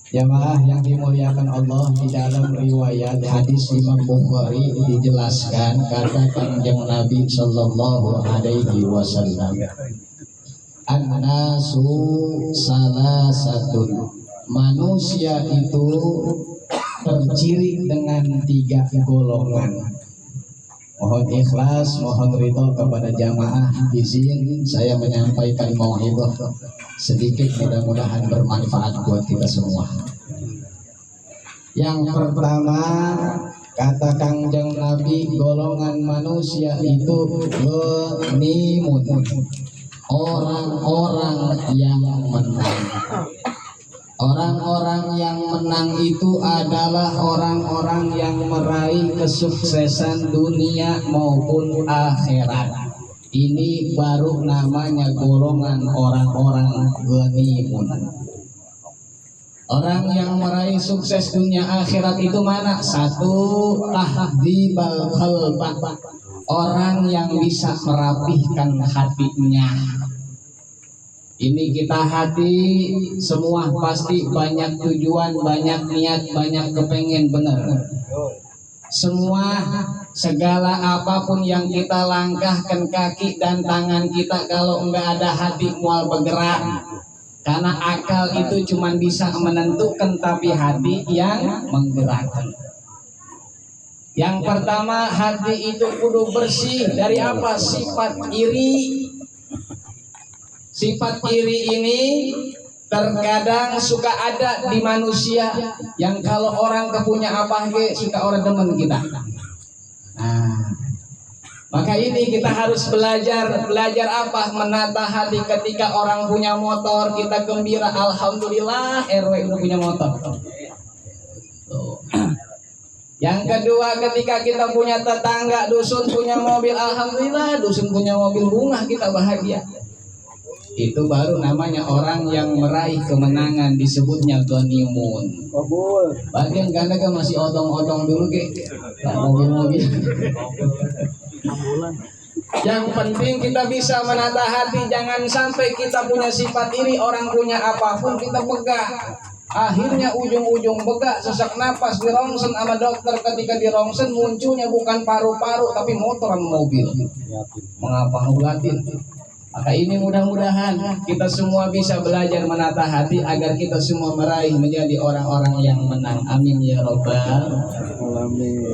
Jamaah yang dimuliakan Allah, di dalam riwayat hadis Imam Bukhari dijelaskan kata Kanjeng Nabi Sallallahu Alaihi Wasallam, An-nasu salasatun, manusia itu terciri dengan 3 golongan. Mohon ikhlas, mohon ridho kepada jamaah. Izin saya menyampaikan mau'izah sedikit, mudah-mudahan bermanfaat buat kita semua. Yang pertama, kata Kanjeng Nabi, golongan manusia itu ghanimun, orang-orang yang menang. Orang-orang yang menang itu adalah orang-orang yang meraih kesuksesan dunia maupun akhirat. Ini baru namanya golongan orang-orang ghanimun. Orang yang meraih sukses dunia akhirat itu mana? Satu, tahdhibal qalb, orang yang bisa merapihkan hatinya. Ini kita hati semua pasti banyak tujuan, banyak niat, banyak kepengen, benar. Semua segala apapun yang kita langkahkan kaki dan tangan kita, kalau enggak ada hati mual bergerak. Karena akal itu cuma bisa menentukan, tapi hati yang menggerakkan. Yang pertama, hati itu kudu bersih dari apa? Sifat iri. Sifat iri ini terkadang suka ada di manusia, yang kalau orang kepunya apa suka orang demen kita. Nah, maka ini kita harus belajar apa? Menata hati. Ketika orang punya motor, kita gembira, alhamdulillah RW udah punya motor. Tuh. Yang kedua, ketika kita punya tetangga, dusun punya mobil, alhamdulillah dusun punya mobil, bunga kita bahagia. Itu baru namanya orang yang meraih kemenangan, disebutnya ghanimun. Bagian ganda kan masih odong-odong dulu ke mobil-mobil. Yang penting kita bisa menata hati, jangan sampai kita punya sifat iri, orang punya apapun kita begah. Akhirnya ujung-ujung begah, sesak napas, dirongsen sama dokter. Ketika dirongsen munculnya bukan paru-paru tapi motor sama mobil. Mengapa ngulatin? Maka ini mudah-mudahan kita semua bisa belajar menata hati agar kita semua meraih menjadi orang-orang yang menang. Amin ya robbal alamin.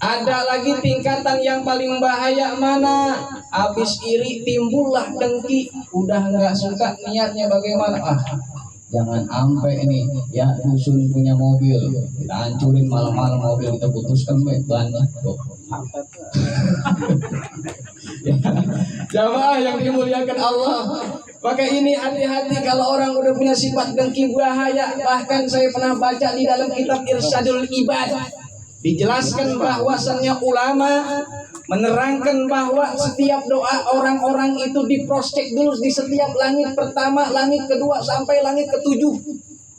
Ada lagi tingkatan yang paling bahaya mana? Habis iri timbullah dengki. Udah nggak suka, niatnya bagaimana? Jangan sampai ini ya, dusun punya mobil kita hancurin malam-malam, mobil kita putuskan bannya tuh. Ya, jamaah yang dimuliakan Allah, maka ini hati-hati kalau orang udah punya sifat dengki, bahaya. Bahkan saya pernah baca di dalam kitab Irsyadul Ibad, dijelaskan bahwasannya ulama menerangkan bahwa setiap doa orang-orang itu diprospek dulu di setiap langit pertama, langit kedua sampai langit ketujuh.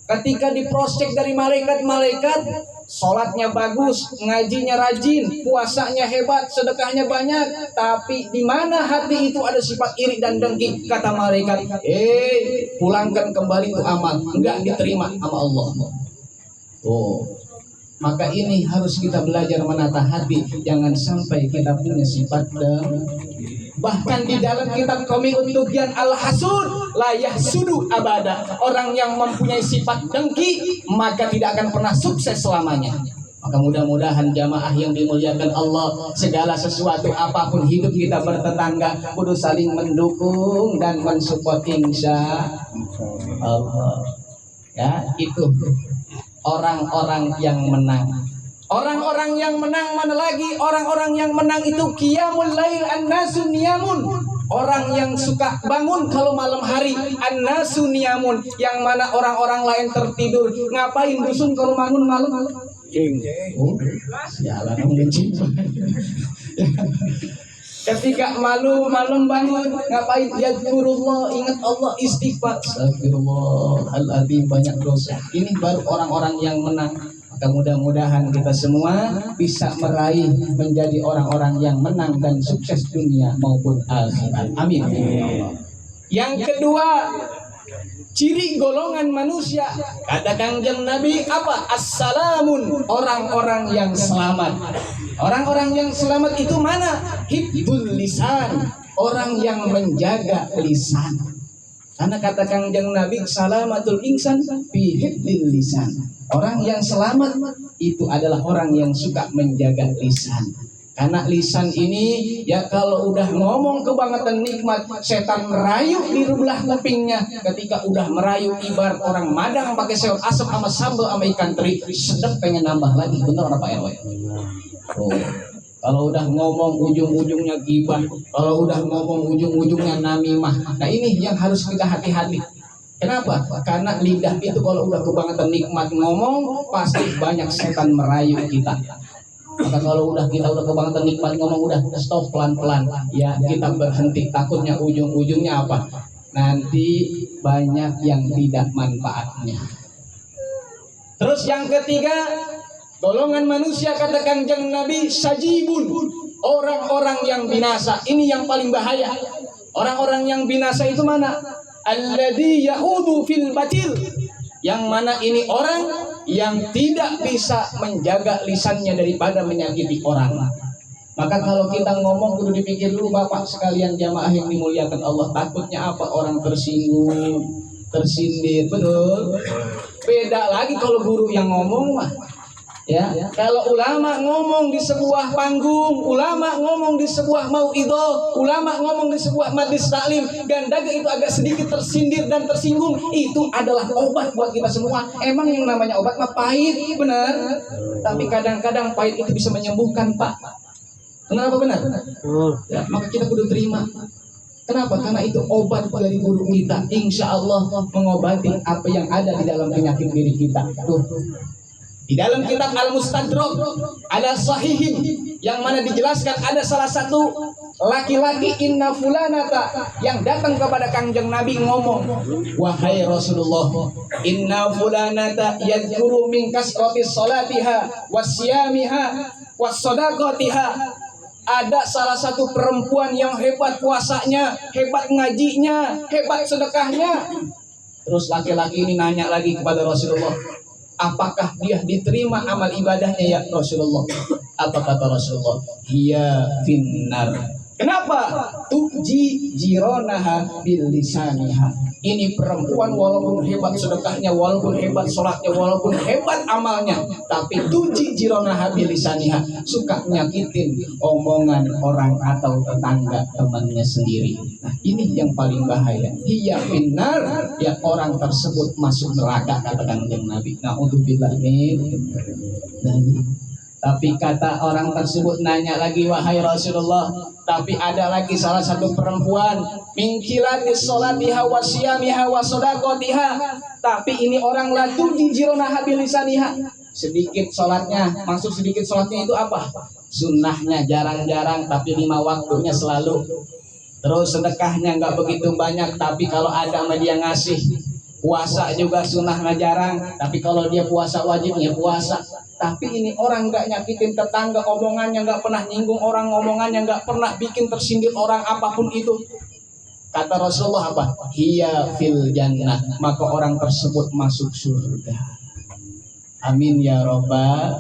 Ketika diprospek dari malaikat-malaikat, sholatnya bagus, ngajinya rajin, puasanya hebat, sedekahnya banyak, tapi di mana hati itu ada sifat iri dan dengki, kata malaikat, pulangkan kembali itu amal, enggak diterima sama Allah. Maka ini harus kita belajar menata hati, jangan sampai kita punya sifat dengki. Bahkan di dalam kitab komik Tughyan Al-Hasud, la yahsudu abada, orang yang mempunyai sifat dengki maka tidak akan pernah sukses selamanya. Maka mudah-mudahan jamaah yang dimuliakan Allah, segala sesuatu apapun hidup kita bertetangga kudu saling mendukung dan mensupport, insya Allah. Ya, itu orang-orang yang menang. Orang-orang yang menang mana lagi? Orang-orang yang menang itu qiyamul lail an-nasu niyamun. Orang yang suka bangun kalau malam hari, an-nasu niyamun, yang mana orang-orang lain tertidur. Ngapain dusun kalau bangun malam? Sialan mengencing. Ketika malam bangun, ngapain? Yazkurullah, ingat Allah, istighfar. Astagfirullahaladzim, banyak dosa. Ini baru orang-orang yang menang. Maka mudah-mudahan kita semua bisa meraih menjadi orang-orang yang menang dan sukses dunia maupun akhirat. Amin. Yang kedua, ciri golongan manusia. Kata Kangjeng Nabi apa? As-salamun, orang-orang yang selamat. Orang-orang yang selamat itu mana? Hibdul lisan, orang yang menjaga lisan. Karena kata Kangjeng Nabi, salamatul insan fi hibdil lisan. Orang yang selamat itu adalah orang yang suka menjaga lisan. Karena lisan ini ya kalau udah ngomong kebangetan nikmat, setan merayu di belah kupingnya. Ketika udah merayu ibarat orang madang pakai sayur asap sama sambal sama ikan teri, sedap pengen nambah lagi. Bener apa Pak RW? Oh. Kalau udah ngomong ujung-ujungnya gibah, kalau udah ngomong ujung-ujungnya namimah. Nah ini yang harus kita hati-hati. Kenapa? Karena lidah itu kalau udah kebangetan nikmat ngomong, pasti banyak setan merayu kita. Maka kalau kita udah kebangetan nikmat ngomong, udah stop pelan-pelan. Ya kita berhenti, takutnya ujung-ujungnya apa? Nanti banyak yang tidak manfaatnya. Terus yang ketiga, golongan manusia kata Kangjeng Nabi sajibun, orang-orang yang binasa. Ini yang paling bahaya. Orang-orang yang binasa itu mana? Alladzi yahudu fil batil. Yang mana ini orang yang tidak bisa menjaga lisannya daripada menyakiti orang. Maka kalau kita ngomong kudu dipikir dulu Bapak sekalian jamaah yang dimuliakan Allah. Takutnya apa? Orang tersinggung, tersindir. Betul? Beda lagi kalau guru yang ngomong mah. Ya, kalau ulama ngomong di sebuah panggung, ulama ngomong di sebuah mauidhah, ulama ngomong di sebuah majlis taklim, gandaga itu agak sedikit tersindir dan tersinggung, itu adalah obat buat kita semua. Emang yang namanya obat mah pahit, benar. Tapi kadang-kadang pahit itu bisa menyembuhkan, Pak. Kenapa benar? Ya, maka kita kudu terima. Kenapa? Karena itu obat dari guru kita. Insya Allah mengobati apa yang ada di dalam penyakit diri kita. Tuh. Di dalam kitab Al-Mustadrak ada sahihin yang mana dijelaskan ada salah satu laki-laki inna fulanata yang datang kepada Kangjeng Nabi ngomong, wahai Rasulullah, inna fulanata yadhkuru min kasrati salatiha wasyamiha wassadaqatiha. Ada salah satu perempuan yang hebat puasanya, hebat ngajinya, hebat sedekahnya. Terus laki-laki ini nanya lagi kepada Rasulullah, apakah dia diterima amal ibadahnya ya Rasulullah? Apa kata Rasulullah? Hiya finnar. Kenapa? Tuji jironaha bil lisaniha. Ini perempuan walaupun hebat sedekahnya, walaupun hebat sholatnya, walaupun hebat amalnya, tapi tuji jironaha bil lisaniha, suka nyakitin omongan orang atau tetangga temannya sendiri. Nah ini yang paling bahaya. Hiya finnar, ya orang tersebut masuk neraka kata Kangjeng Nabi. Na'udzubillah min. Tapi kata orang tersebut nanya lagi, wahai Rasulullah, tapi ada lagi salah satu perempuan mingkilatis sholatiha wa siyamiha wa sodaqotiha, tapi ini orang latu jironaha bilisaniha, sedikit sholatnya. Maksud sedikit sholatnya itu apa? Sunnahnya jarang-jarang tapi 5 waktunya selalu. Terus sedekahnya nggak begitu banyak, tapi kalau ada sama dia ngasih. Puasa juga sunnahnya jarang, tapi kalau dia puasa wajibnya puasa. Tapi ini orang nggak nyakitin tetangga, omongannya nggak pernah nyinggung orang, omongannya nggak pernah bikin tersindir orang apapun itu. Kata Rasulullah apa? Hiya fil jannah, maka orang tersebut masuk surga. Amin ya Rabbal.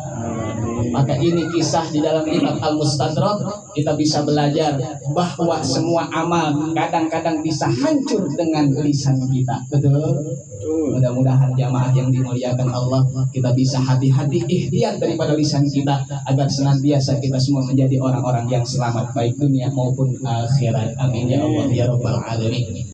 Maka ini kisah di dalam kitab Al-Mustadrak, kita bisa belajar bahwa semua amal kadang-kadang bisa hancur dengan lisan kita. Betul? Mudah-mudahan jamaah yang dimuliakan Allah, kita bisa hati-hati ikhtiar daripada lisan kita agar senantiasa kita semua menjadi orang-orang yang selamat baik dunia maupun akhirat. Amin ya Allah ya Rabbal alamin.